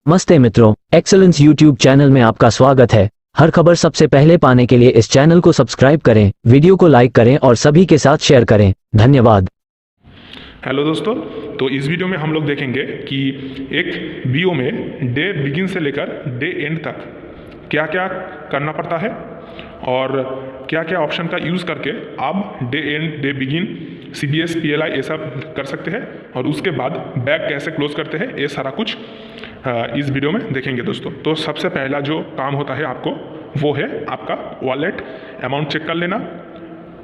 नमस्ते मित्रों, excellence YouTube channel में आपका स्वागत है। हर खबर सबसे पहले पाने के लिए इस चैनल को सब्सक्राइब करें, वीडियो को लाइक करें और सभी के साथ शेयर करें। धन्यवाद। हेलो दोस्तों, तो इस वीडियो में हम लोग देखेंगे कि एक बीओ में डे बिगिन से लेकर डे एंड तक क्या क्या करना पड़ता है और क्या क्या ऑप्शन का यूज़ करके आप day and day begin CBS PLI ये सब कर सकते हैं और उसके बाद बैग कैसे क्लोज करते हैं, ये सारा कुछ इस वीडियो में देखेंगे दोस्तों। तो सबसे पहला जो काम होता है आपको वो है आपका वॉलेट अमाउंट चेक कर लेना।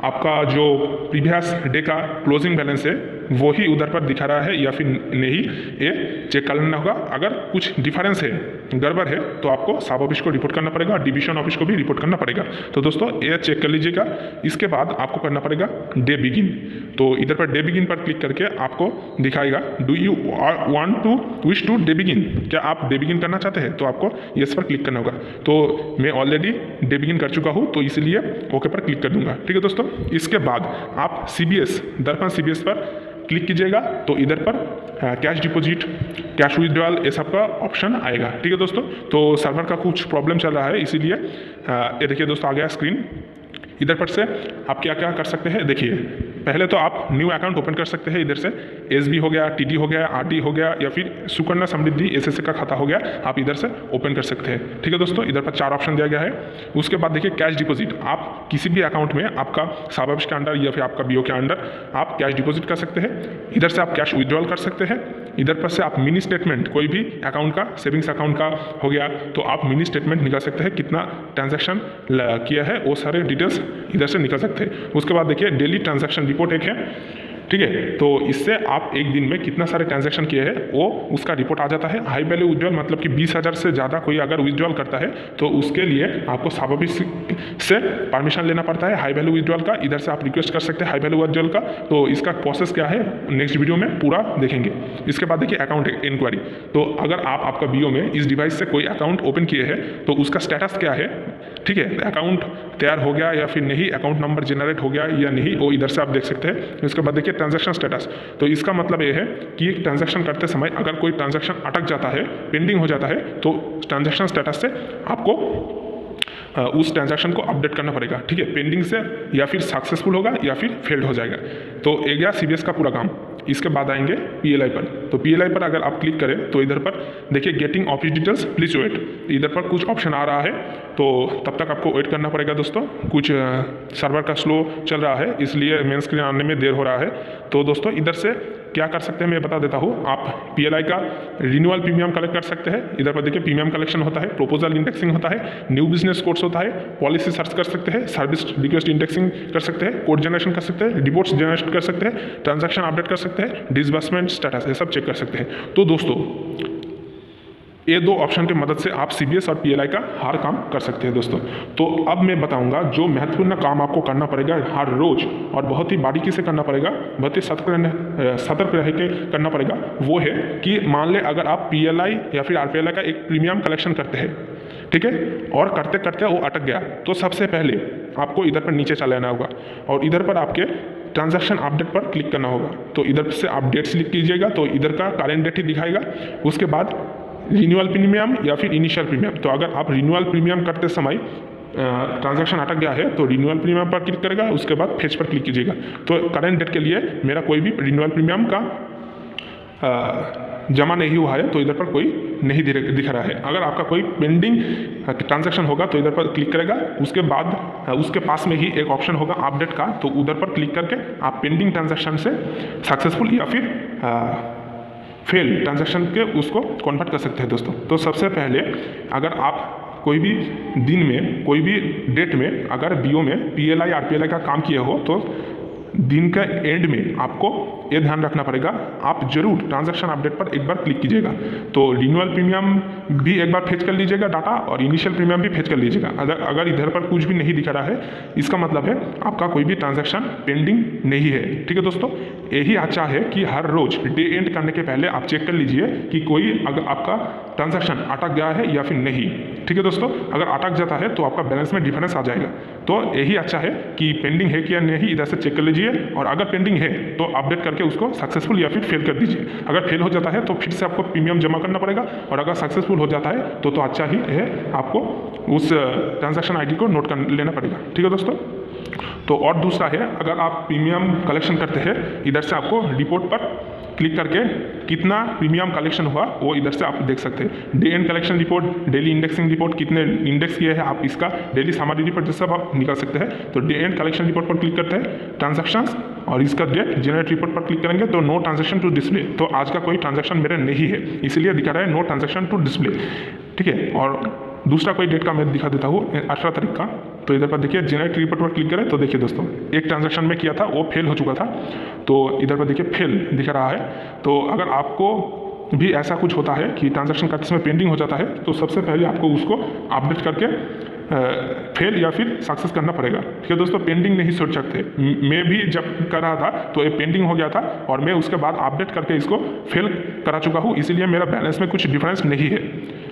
आपका जो प्रीवियस डे का क्लोजिंग बैलेंस है वो ही उधर पर दिखा रहा है या फिर नहीं, ये चेक कर लेना होगा। अगर कुछ डिफरेंस है, गड़बड़ है, तो आपको सब ऑफिस को रिपोर्ट करना पड़ेगा, डिवीजन ऑफिस को भी रिपोर्ट करना पड़ेगा। तो दोस्तों ये चेक कर लीजिएगा। इसके बाद आपको करना पड़ेगा डे बिगिन। तो इधर पर डे बिगिन पर क्लिक करके आपको दिखाएगा do you want to wish to day begin, क्या आप डे बिगिन करना चाहते हैं, तो आपको यस पर क्लिक करना होगा। तो मैं ऑलरेडी डे बिगिन कर चुका हूँ, तो इसलिए ओके पर क्लिक कर दूंगा। ठीक है दोस्तों, इसके बाद आप CBS दर्पण CBS पर क्लिक कीजिएगा तो इधर पर कैश डिपॉजिट, कैश विड्रॉल ये सब का ऑप्शन आएगा। ठीक है दोस्तों, तो सर्वर का कुछ प्रॉब्लम चल रहा है, इसीलिए ये देखिए दोस्तों आ गया स्क्रीन। इधर पर से आप क्या क्या कर सकते हैं देखिए। पहले तो आप न्यू अकाउंट ओपन कर सकते हैं। इधर से SB हो गया, TD हो गया, RD हो गया या फिर सुकन्या समृद्धि SSA का खाता हो गया, आप इधर से ओपन कर सकते हैं। ठीक है दोस्तों, इधर पर 4 ऑप्शन दिया गया है। उसके बाद देखिए कैश डिपॉजिट, आप किसी भी अकाउंट में आपका साबाबिश के अंडर या फिर आपका BO के अंडर आप कैश डिपॉजिट कर सकते हैं। इधर से आप कैश विड्रॉल कर सकते हैं। इधर पर से आप मिनी स्टेटमेंट, कोई भी अकाउंट का, सेविंग्स अकाउंट का हो गया तो आप मिनी स्टेटमेंट निकाल सकते हैं, कितना ट्रांजैक्शन किया है वो सारे डिटेल्स इधर से निकल सकते हैं। उसके बाद देखिए डेली ट्रांजैक्शन रिपोर्ट एक है। ठीक है, तो इससे आप एक दिन में कितना सारे ट्रांजैक्शन किए हैं वो उसका रिपोर्ट आ जाता है। हाई वैल्यू विड्रॉल मतलब कि 20,000 से ज़्यादा कोई अगर विड्रॉल करता है तो उसके लिए आपको सब ऑफिस से परमिशन लेना पड़ता है हाई वैल्यू विड्रॉल का। इधर से आप रिक्वेस्ट कर सकते हैं हाई वैल्यू विड्रॉल का। तो इसका प्रोसेस क्या है नेक्स्ट वीडियो में पूरा देखेंगे। इसके बाद देखिए अकाउंट इंक्वायरी, तो अगर आप आपका BO में इस डिवाइस से कोई अकाउंट ओपन किए हैं तो उसका स्टेटस क्या है। ठीक है, अकाउंट तैयार हो गया या फिर नहीं, अकाउंट नंबर जनरेट हो गया या नहीं, वो इधर से आप देख सकते हैं। उसके बाद देखिए ट्रांजैक्शन स्टेटस, तो इसका मतलब ये है कि एक ट्रांजैक्शन करते समय अगर कोई ट्रांजैक्शन अटक जाता है, पेंडिंग हो जाता है, तो ट्रांजैक्शन स्टेटस से आपको उस ट्रांजैक्शन को अपडेट करना पड़ेगा। ठीक है, पेंडिंग से या फिर सक्सेसफुल होगा या फिर फेल्ड हो जाएगा। तो एक गया CBS का पूरा काम। इसके बाद आएंगे PLI पर। तो PLI पर अगर आप क्लिक करें तो इधर पर देखिए getting office details please wait, इधर पर कुछ ऑप्शन आ रहा है, तो तब तक आपको वेट करना पड़ेगा दोस्तों। कुछ सर्वर का स्लो चल रहा है, इसलिए मेन स्क्रीन आने में देर हो रहा है। तो दोस्तों इधर से क्या कर सकते हैं मैं बता देता हूँ। आप PLI का रिन्यूअल प्रीमियम कलेक्ट कर सकते हैं। इधर पर देखिए प्रीमियम कलेक्शन होता है, प्रपोजल इंडेक्सिंग होता है, न्यू बिजनेस कोड्स होता है, पॉलिसी सर्च कर सकते हैं, सर्विस रिक्वेस्ट इंडेक्सिंग कर सकते हैं, कोड जनरेशन कर सकते हैं, रिपोर्ट्स जनरेट कर सकते हैं, ट्रांजैक्शन अपडेट कर सकते हैं, डिसबर्समेंट स्टेटस ये सब चेक कर सकते हैं। तो दोस्तों ये 2 ऑप्शन की मदद से आप CBS और PLI का हर काम कर सकते हैं दोस्तों। तो अब मैं बताऊंगा जो महत्वपूर्ण काम आपको करना पड़ेगा हर रोज और बहुत ही बारीकी से करना पड़ेगा, बहुत ही सतर्क रह के करना पड़ेगा। वो है कि मान ले अगर आप PLI या फिर RPLI का एक प्रीमियम कलेक्शन करते हैं, ठीक है, और करते करते वो अटक गया, तो सबसे पहले आपको इधर पर नीचे चले आना होगा और इधर पर आपके ट्रांजैक्शन अपडेट पर क्लिक करना होगा। तो इधर से आप डेट सिलेक्ट कीजिएगा, तो इधर का करेंट डेट ही दिखाएगा। उसके बाद रिन्यूअल प्रीमियम या फिर इनिशियल प्रीमियम, तो अगर आप रिन्यूअल प्रीमियम करते समय ट्रांजैक्शन अटक गया है तो रिन्यूअल प्रीमियम पर क्लिक करेगा, उसके बाद फेच पर क्लिक कीजिएगा। तो करंट डेट के लिए मेरा कोई भी रिन्यूअल प्रीमियम का जमा नहीं हुआ है, तो इधर पर कोई नहीं दिख रहा है। अगर आपका कोई पेंडिंग ट्रांजैक्शन होगा तो इधर पर क्लिक करेगा, उसके बाद उसके पास में ही एक ऑप्शन होगा अपडेट का, तो उधर पर क्लिक करके आप पेंडिंग ट्रांजैक्शन से सक्सेसफुल या फिर फेल ट्रांजैक्शन के उसको कन्वर्ट कर सकते हैं दोस्तों। तो सबसे पहले अगर आप कोई भी दिन में, कोई भी डेट में अगर BO में PLI RPLI का काम किए हो तो दिन का एंड में आपको ये ध्यान रखना पड़ेगा, आप जरूर ट्रांजैक्शन अपडेट पर एक बार क्लिक कीजिएगा। तो रिन्यूअल प्रीमियम भी एक बार फेच कर लीजिएगा डाटा और इनिशियल प्रीमियम भी फेच कर लीजिएगा। अगर इधर पर कुछ भी नहीं दिखा रहा है, इसका मतलब है आपका कोई भी ट्रांजैक्शन पेंडिंग नहीं है। ठीक है दोस्तों, यही अच्छा है कि हर रोज डे एंड करने के पहले आप चेक कर लीजिए कि कोई अगर आपका ट्रांजैक्शन अटक गया है या फिर नहीं। ठीक है दोस्तों, अगर अटक जाता है तो आपका बैलेंस में डिफरेंस आ जाएगा। तो यही अच्छा है कि पेंडिंग है कि या नहीं, इधर से चेक कर लीजिए। लीजिए और अगर पेंडिंग है तो अपडेट करके उसको सक्सेसफुल या फिर फेल कर दीजिए। अगर फेल हो जाता है तो फिर से आपको प्रीमियम जमा करना पड़ेगा, और अगर सक्सेसफुल हो जाता है तो अच्छा ही है, आपको उस ट्रांजैक्शन आईडी को नोट कर लेना पड़ेगा। ठीक है दोस्तों। तो और दूसरा है, अगर आप प्रीमियम कलेक्शन करते हैं, इधर से आपको रिपोर्ट पर क्लिक करके कितना प्रीमियम कलेक्शन हुआ वो इधर से आप देख सकते हैं। Day and collection report, daily indexing report, कितने इंडेक्स किए हैं, आप इसका डेली समरी रिपोर्ट जैसा आप निकाल सकते हैं। तो डे एंड कलेक्शन रिपोर्ट पर क्लिक करते हैं, ट्रांजैक्शंस, और इसका डेट जनरेट रिपोर्ट पर क्लिक करेंगे तो नो ट्रांजैक्शन टू डिस्प्ले। तो आज का कोई ट्रांजैक्शन मेरे नहीं है, इसलिए दिखा रहा है नो ट्रांजैक्शन टू डिस्प्ले। ठीक है। और दूसरा कोई डेट का मैं दिखा देता हूँ, 18 तारीख का। तो इधर पर देखिए जनरेट रिपोर्ट पर क्लिक करें तो देखिए दोस्तों, एक ट्रांजैक्शन में किया था वो फेल हो चुका था, तो इधर पर देखिए फेल दिख रहा है। तो अगर आपको भी ऐसा कुछ होता है कि ट्रांजैक्शन का इसमें पेंडिंग हो जाता है, तो सबसे पहले आपको उसको अपडेट करके फेल या फिर सक्सेस करना पड़ेगा। ठीक है दोस्तों। पेंडिंग नहीं सोच सकते। मैं भी जब कर रहा था तो ये पेंडिंग हो गया था, और मैं उसके बाद अपडेट करके इसको फेल करा चुका हूँ, इसीलिए मेरा बैलेंस में कुछ डिफरेंस नहीं है।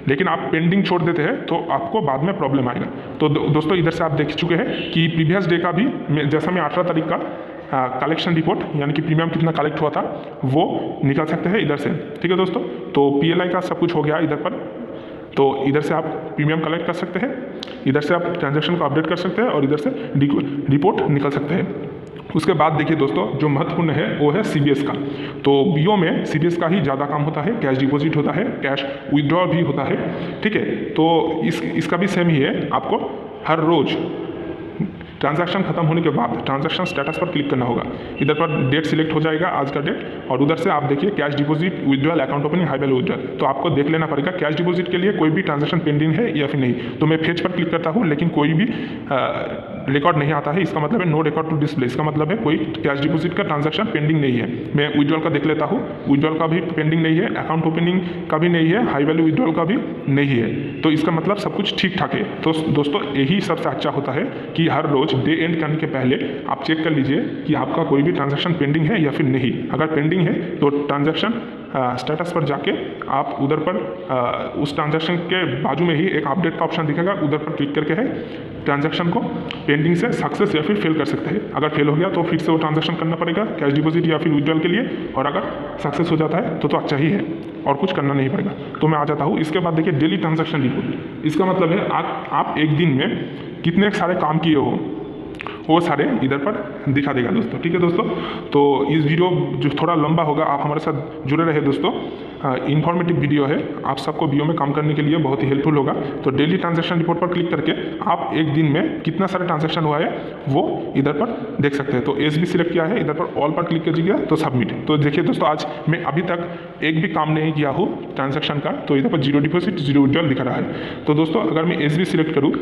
लेकिन आप पेंडिंग छोड़ देते हैं तो आपको बाद में प्रॉब्लम आएगा। तो दोस्तों इधर से आप देख चुके हैं कि प्रीवियस डे का भी जैसा मैं 18 तारीख का कलेक्शन रिपोर्ट यानी कि प्रीमियम कितना कलेक्ट हुआ था वो निकाल सकते हैं इधर से। ठीक है दोस्तों। तो PLI का सब कुछ हो गया इधर पर, तो इधर से आप प्रीमियम कलेक्ट कर सकते हैं, इधर से आप ट्रांजैक्शन को अपडेट कर सकते हैं, और इधर से रिपोर्ट निकल सकते हैं। उसके बाद देखिए दोस्तों, जो महत्वपूर्ण है वो है CBS का। तो BO में CBS का ही ज़्यादा काम होता है, कैश डिपॉजिट होता है, कैश विड्रॉ भी होता है। ठीक है। तो इसका भी सेम ही है, आपको हर रोज़ ट्रांजैक्शन खत्म होने के बाद ट्रांजैक्शन स्टेटस पर क्लिक करना होगा। इधर पर डेट सिलेक्ट हो जाएगा, आज का डेट, और उधर से आप देखिए cash deposit, withdrawal, account opening, high value withdrawal. तो आपको देख लेना पड़ेगा कैश डिपॉजिट के लिए कोई भी ट्रांजैक्शन पेंडिंग है या फिर नहीं। तो मैं फेच पर क्लिक करता हूँ, लेकिन कोई भी रिकॉर्ड नहीं आता है, इसका मतलब है नो रिकॉर्ड टू डिस्प्ले। इसका मतलब है कोई कैश डिपॉजिट का ट्रांजैक्शन पेंडिंग नहीं है। मैं विड्रॉल का देख लेता हूँ, विड्रॉल का भी पेंडिंग नहीं है, अकाउंट ओपनिंग का भी नहीं है, हाई वैल्यू विड्रॉल का भी नहीं है। तो इसका मतलब सब कुछ ठीक ठाक है। तो दोस्तों यही सबसे अच्छा होता है कि हर रोज डे एंड करने के पहले आप चेक कर लीजिए कि आपका कोई भी ट्रांजैक्शन पेंडिंग है या फिर नहीं। अगर पेंडिंग है तो ट्रांजैक्शन स्टेटस पर जाके आप उधर पर उस ट्रांजैक्शन के बाजू में ही एक अपडेट का ऑप्शन दिखेगा, उधर पर क्लिक करके है ट्रांजैक्शन को पेंडिंग से सक्सेस या फिर फेल कर सकते हैं। अगर फेल हो गया तो फिर से वो ट्रांजैक्शन करना पड़ेगा कैश डिपॉजिट या फिर विड्रॉल के लिए, और अगर सक्सेस हो जाता है तो अच्छा ही है और कुछ करना नहीं पड़ेगा। तो मैं आ जाता हूँ। इसके बाद देखिए डेली ट्रांजैक्शन रिपोर्ट। इसका मतलब है आप एक दिन में कितने सारे काम किए हो वो सारे इधर पर दिखा देगा दोस्तों। ठीक है दोस्तों। तो इस वीडियो जो थोड़ा लंबा होगा, आप हमारे साथ जुड़े रहे दोस्तों। इन्फॉर्मेटिव वीडियो है, आप सबको BO में काम करने के लिए बहुत ही हेल्पफुल होगा। तो डेली ट्रांजैक्शन रिपोर्ट पर क्लिक करके आप एक दिन में कितना सारे ट्रांजैक्शन हुआ है वो इधर पर देख सकते हैं। तो SB सिलेक्ट किया है, इधर पर ऑल पर क्लिक कीजिएगा तो सबमिट। तो देखिए दोस्तों, आज मैं अभी तक एक भी काम नहीं किया हूँ ट्रांजैक्शन का, तो इधर पर 0 डिपॉजिट 0 विड्रॉल दिखा रहा है। तो दोस्तों अगर मैं SB सिलेक्ट करूँ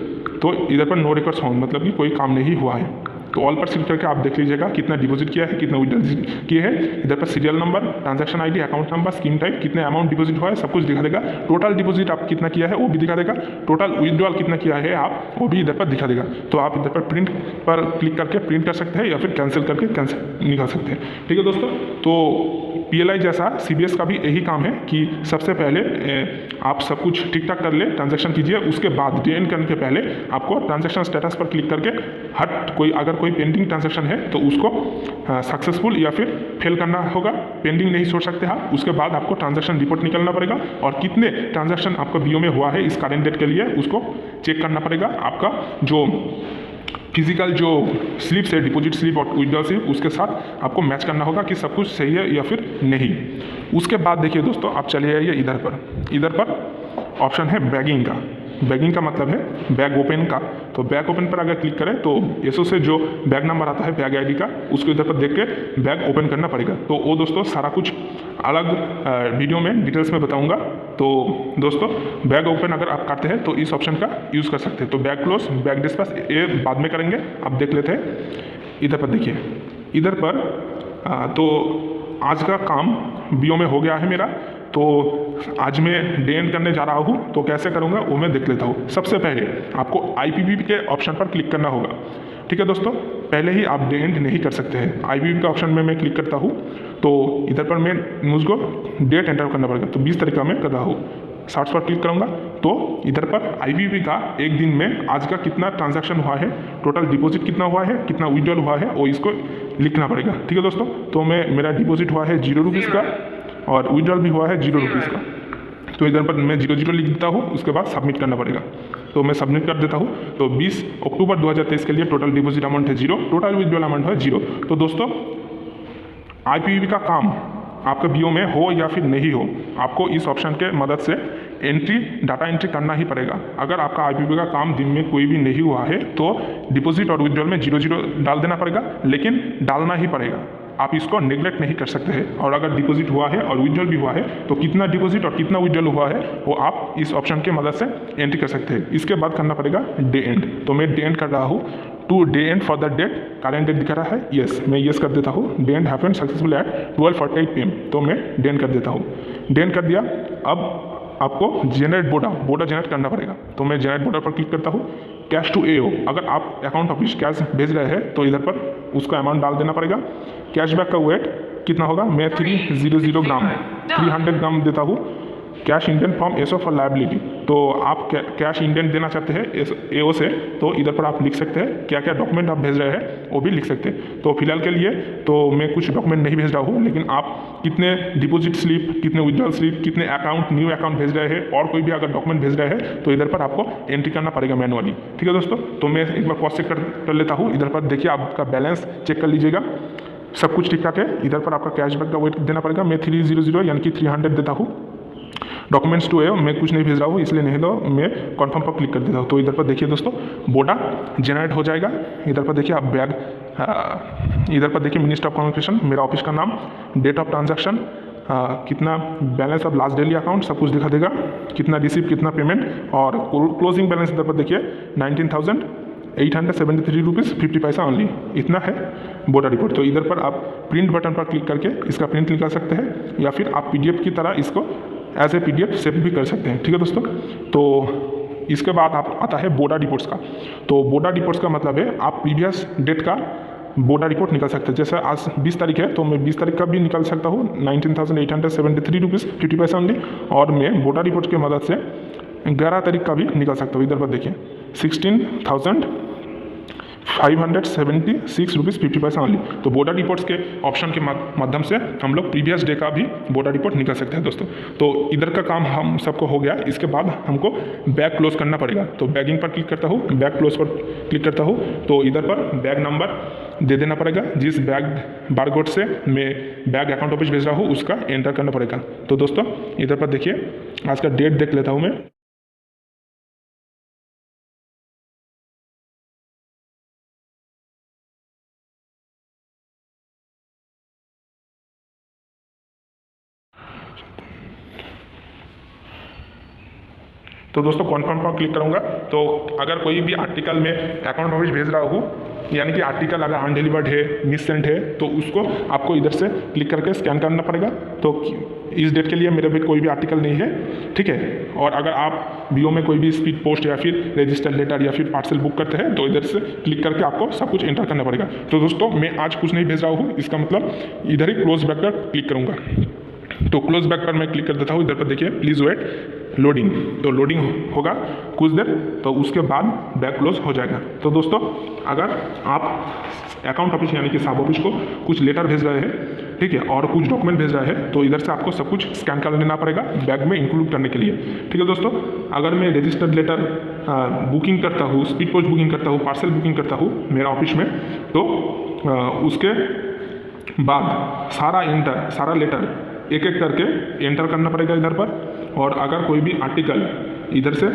तो इधर पर नो रिकॉर्ड्स फाउंड, मतलब कि कोई काम नहीं हुआ है। तो ऑल पर सिलेक्ट करके आप देख लीजिएगा कितना डिपॉजिट किया है, कितना विड्रॉल किए हैं। इधर पर serial number, transaction ID, account number, scheme type, कितने अमाउंट डिपॉजिट हुआ है सब कुछ दिखा देगा। टोटल डिपॉजिट आप कितना किया है वो भी दिखा देगा, टोटल विड्रॉल कितना किया है आप वो भी इधर पर दिखा देगा। तो आप इधर पर प्रिंट पर क्लिक करके प्रिंट कर सकते हैं या फिर कैंसिल करके कैंसिल निकाल सकते हैं। ठीक है दोस्तों। तो PLI जैसा CBS का भी यही काम है कि सबसे पहले आप सब कुछ ठीक ठाक कर ले, ट्रांजैक्शन कीजिए, उसके बाद डे एंड करने के पहले आपको ट्रांजैक्शन स्टेटस पर क्लिक करके अगर कोई पेंडिंग ट्रांजैक्शन है तो उसको सक्सेसफुल या फिर फेल करना होगा। पेंडिंग नहीं छोड़ सकते आप। उसके बाद आपको ट्रांजैक्शन रिपोर्ट निकलना पड़ेगा, और कितने ट्रांजैक्शन आपका BO में हुआ है इस करेंट डेट के लिए उसको चेक करना पड़ेगा। आपका जो फिजिकल जो स्लिप्स है, डिपॉजिट स्लिप और विड्रॉल स्लिप, उसके साथ आपको मैच करना होगा कि सब कुछ सही है या फिर नहीं। उसके बाद देखिए दोस्तों, आप चले जाइए इधर पर ऑप्शन है बैगिंग का। बैगिंग का मतलब है बैग ओपन का। तो बैग ओपन पर अगर क्लिक करें तो एसओ से जो बैग नंबर आता है बैग आईडी का, उसको इधर पर देख के बैग ओपन करना पड़ेगा। तो वो दोस्तों सारा कुछ अलग वीडियो में डिटेल्स में बताऊंगा। तो दोस्तों बैग ओपन अगर आप करते हैं तो इस ऑप्शन का यूज़ कर सकते हैं। तो बैग क्लोज, बैग डिस्पैच ये बाद में करेंगे, आप देख लेते हैं। इधर पर देखिए, इधर पर तो आज का काम BO में हो गया है मेरा। तो आज मैं डे एंड करने जा रहा हूँ, तो कैसे करूँगा वो मैं देख लेता हूँ। सबसे पहले आपको IPP के ऑप्शन पर क्लिक करना होगा। ठीक है दोस्तों, पहले ही आप डे एंड नहीं कर सकते हैं। IPP के ऑप्शन में मैं क्लिक करता हूँ, तो इधर पर मैं मुझको डेट एंटर करना पड़ेगा। तो 20 तारीख का मैं कर रहा हूँ। शार्ट्स पर क्लिक करूँगा तो इधर पर IPP का एक दिन में आज का कितना ट्रांजैक्शन हुआ है, टोटल डिपॉजिट कितना हुआ है, कितना विड्रॉल हुआ है, वो इसको लिखना पड़ेगा। ठीक है दोस्तों, तो मेरा डिपॉजिट हुआ है 0 रुपीज़ का और विड्रॉल भी हुआ है 0 रुपीज़ का। तो इधर पर मैं 0 लिख देता हूँ, उसके बाद सबमिट करना पड़ेगा। तो मैं सबमिट कर देता हूँ। तो 20 अक्टूबर 2023 के लिए टोटल डिपॉजिट अमाउंट है 0, टोटल विड्रॉल अमाउंट है 0। तो दोस्तों IPP का काम आपके BO में हो या फिर नहीं हो, आपको इस ऑप्शन के मदद से डाटा एंट्री करना ही पड़ेगा। अगर आपका IPP का काम दिन में कोई भी नहीं हुआ है तो डिपॉजिट और विड्रॉल में 0 डाल देना पड़ेगा, लेकिन डालना ही पड़ेगा। आप इसको नेग्लेक्ट नहीं कर सकते हैं। और अगर डिपॉजिट हुआ है और विड्रॉल भी हुआ है तो कितना डिपॉजिट और कितना विड्रॉल हुआ है वो आप इस ऑप्शन के मदद से एंट्री कर सकते हैं। इसके बाद करना पड़ेगा डे एंड। तो मैं डे एंड कर रहा हूँ, to day end for the date, current date दिखा रहा है, यस, मैं यस कर देता हूँ। Day end happened successful at 12:48 PM। तो मैं डे एंड कर देता हूँ। डे एंड कर दिया। अब आपको जनरेट बोडा जनरेट करना पड़ेगा। तो मैं जनरेट बोडा पर क्लिक करता हूँ। कैश टू AO, अगर आप अकाउंट ऑफिस कैश भेज रहे हैं तो इधर पर उसका अमाउंट डाल देना पड़ेगा। कैशबैक का वेट कितना होगा, मैं 300 ग्राम 300 ग्राम देता हूँ। Cash Indian from SO for liability, तो आप कैश इंडियन देना चाहते हैं AO से, तो इधर पर आप लिख सकते हैं क्या क्या डॉक्यूमेंट आप भेज रहे हैं वो भी लिख सकते हैं। तो फिलहाल के लिए तो मैं कुछ डॉक्यूमेंट नहीं भेज रहा हूँ, लेकिन आप कितने डिपॉजिट स्लिप, कितने विड्रॉल स्लिप, कितने अकाउंट न्यू अकाउंट भेज रहे हैं और कोई भी अगर डॉक्यूमेंट भेज रहे हैं तो इधर पर आपको एंट्री करना पड़ेगा मैनुअली। ठीक है दोस्तों, तो मैं एक बार क्रॉस चेक कर लेता हूँ। इधर पर देखिए आपका बैलेंस चेक कर लीजिएगा, सब कुछ ठीक ठाक है। इधर पर आपका कैशबैक का वेट देना पड़ेगा। मैं 300 यानी कि 300 देता हूँ। डॉक्यूमेंट्स टू है, मैं कुछ नहीं भेज रहा हूँ इसलिए नहीं, दो मैं कन्फर्म पर क्लिक कर देता हूँ। तो इधर पर देखिए दोस्तों बोडा जनरेट हो जाएगा। इधर पर देखिए आप बैग, इधर पर देखिए मिनिस्टर ऑफ कम्युनिकेशन, मेरा ऑफिस का नाम, डेट ऑफ ट्रांजैक्शन, कितना balance of last daily account, सब कुछ दिखा देगा, कितना रिसीव, कितना पेमेंट और क्लोजिंग बैलेंस इधर पर देखिए 19,873 रुपीज़ 50 पैसा ओनली, इतना है बोडा रिपोर्ट। तो इधर पर आप प्रिंट बटन पर क्लिक करके इसका प्रिंट निकाल सकते हैं या फिर आप PDF की तरह इसको एज ए PDF सेव भी कर सकते हैं। ठीक है दोस्तों, तो इसके बाद आप आता है बोडा रिपोर्ट्स का। तो बोडा रिपोर्ट्स का मतलब है आप प्रीवियस डेट का बोडा रिपोर्ट निकाल सकते हैं। जैसे आज 20 तारीख है तो मैं 20 तारीख का भी निकाल सकता हूँ 19,873 रुपीज़ 50 पैसा ओनली। और मैं बोडा रिपोर्ट की मदद से 11 तारीख का भी निकाल सकता हूँ। इधर पर देखिए 16,576 रुपीज़ 50 पैसा ओनली। तो बोडा रिपोर्ट्स के ऑप्शन के माध्यम से हम लोग प्रीवियस डे का भी बोडा रिपोर्ट निकाल सकते हैं दोस्तों। तो इधर का काम हम सबको हो गया। इसके बाद हमको बैग क्लोज करना पड़ेगा। तो बैगिंग पर क्लिक करता हूँ, बैग क्लोज पर क्लिक करता हूँ। तो इधर पर बैग नंबर दे देना पड़ेगा, जिस बैग बारकोड से मैं बैग अकाउंट ऑफिस भेज रहा हूँ उसका एंटर करना पड़ेगा। तो दोस्तों इधर पर देखिए आज का डेट देख लेता हूँ मैं। तो दोस्तों कॉन्फर्म पर क्लिक करूंगा। तो अगर कोई भी आर्टिकल में अकाउंट ऑफिस भेज रहा हूँ, यानी कि आर्टिकल अगर अनडिलीवर्ड है, मिस सेंट है, तो उसको आपको इधर से क्लिक करके स्कैन करना पड़ेगा। तो इस डेट के लिए मेरे भी कोई भी आर्टिकल नहीं है, ठीक है। और अगर आप BO में कोई भी स्पीड पोस्ट या फिर रजिस्टर्ड लेटर या फिर पार्सल बुक करते हैं तो इधर से क्लिक करके आपको सब कुछ एंटर करना पड़ेगा। तो दोस्तों मैं आज कुछ नहीं भेज रहा हूँ, इसका मतलब इधर ही क्लोज बैक पर क्लिक करूँगा। तो क्लोज बैक पर मैं क्लिक कर देता हूँ। इधर पर देखिए प्लीज़ वेट लोडिंग, तो लोडिंग होगा कुछ देर, तो उसके बाद बैक क्लोज हो जाएगा। तो दोस्तों अगर आप अकाउंट ऑफिस यानी कि सब ऑफिस को कुछ लेटर भेज रहे हैं, ठीक है, और कुछ डॉक्यूमेंट भेज रहे हैं, तो इधर से आपको सब कुछ स्कैन कर लेना पड़ेगा बैग में इंक्लूड करने के लिए। ठीक है दोस्तों, अगर मैं रजिस्टर्ड लेटर बुकिंग करता हूँ, स्पीड पोस्ट बुकिंग करता हूँ, पार्सल बुकिंग करता हूँ मेरा ऑफिस में, तो उसके बाद सारा लेटर एक एक करके एंटर करना पड़ेगा इधर पर। और अगर कोई भी आर्टिकल इधर से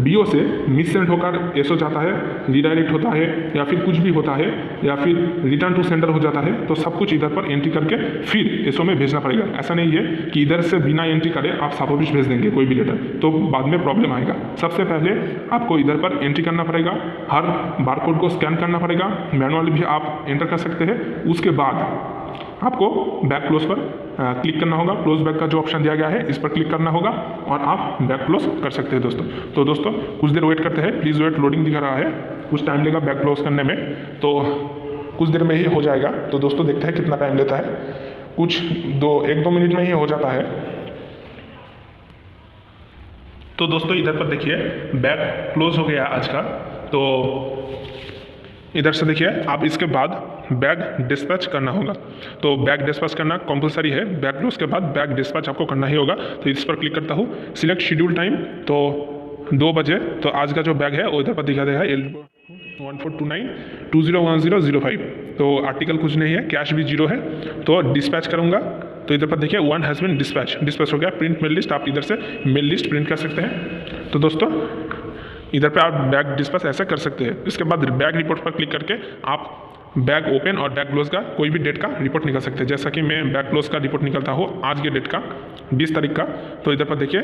BO से मिस सेंड होकर SO जाता है, रीडायरेक्ट होता है या फिर कुछ भी होता है या फिर रिटर्न टू सेंडर हो जाता है, तो सब कुछ इधर पर एंट्री करके फिर SO में भेजना पड़ेगा। ऐसा नहीं है कि इधर से बिना एंट्री करे आप सब ऑफिस भेज देंगे कोई भी लेटर, तो बाद में प्रॉब्लम आएगा। सबसे पहले आपको इधर पर एंट्री करना पड़ेगा, हर बारकोड को स्कैन करना पड़ेगा, मैनुअली भी आप एंटर कर सकते हैं। उसके बाद आपको बैक क्लोज पर क्लिक करना होगा। क्लोज बैक का जो ऑप्शन दिया गया है इस पर क्लिक करना होगा और आप बैक क्लोज कर सकते हैं दोस्तों। तो दोस्तों कुछ देर वेट करते हैं, प्लीज़ वेट, लोडिंग दिखा रहा है, कुछ टाइम लेगा बैक क्लोज करने में, तो कुछ देर में ही हो जाएगा। तो दोस्तों देखते हैं कितना टाइम लेता है, कुछ 1-2 मिनट में ही हो जाता है। तो दोस्तों इधर पर देखिए बैग क्लोज हो गया आज का। तो इधर से देखिए आप इसके बाद बैग डिस्पैच करना होगा। तो बैग डिस्पैच करना कंपलसरी है, बैग क्लोज के बाद बैग डिस्पैच आपको करना ही होगा। तो इस पर क्लिक करता हूँ, सिलेक्ट शेड्यूल टाइम, तो 2 बजे। तो आज का जो बैग है वो इधर पर दिखा देगा L1429201005। तो आर्टिकल कुछ नहीं है, कैश भी 0 है। तो डिस्पैच करूँगा, तो इधर पर देखिए 1 हैज़ बीन डिस्पैच हो गया। प्रिंट मेल लिस्ट, आप इधर से मेल लिस्ट प्रिंट कर सकते हैं। तो दोस्तों इधर पे आप बैग डिस्पैच ऐसे कर सकते हैं। इसके बाद बैग रिपोर्ट पर क्लिक करके आप बैग ओपन और बैग क्लोज का कोई भी डेट का रिपोर्ट निकाल सकते हैं। जैसा कि मैं बैग क्लोज का रिपोर्ट निकालता हूँ आज के डेट का 20 तारीख का। तो इधर पर देखिए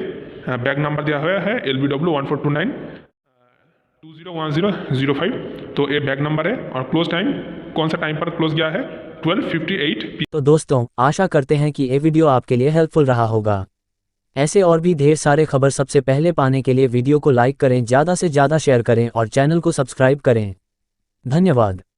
बैग नंबर दिया हुआ है LBW1429201005। तो ये बैग नंबर है और क्लोज टाइम कौन सा टाइम पर क्लोज गया है 12:58 तो दोस्तों आशा करते हैं कि ये वीडियो आपके लिए हेल्पफुल रहा होगा। ऐसे और भी ढेर सारे खबर सबसे पहले पाने के लिए वीडियो को लाइक करें, ज़्यादा से ज़्यादा शेयर करें और चैनल को सब्सक्राइब करें। धन्यवाद।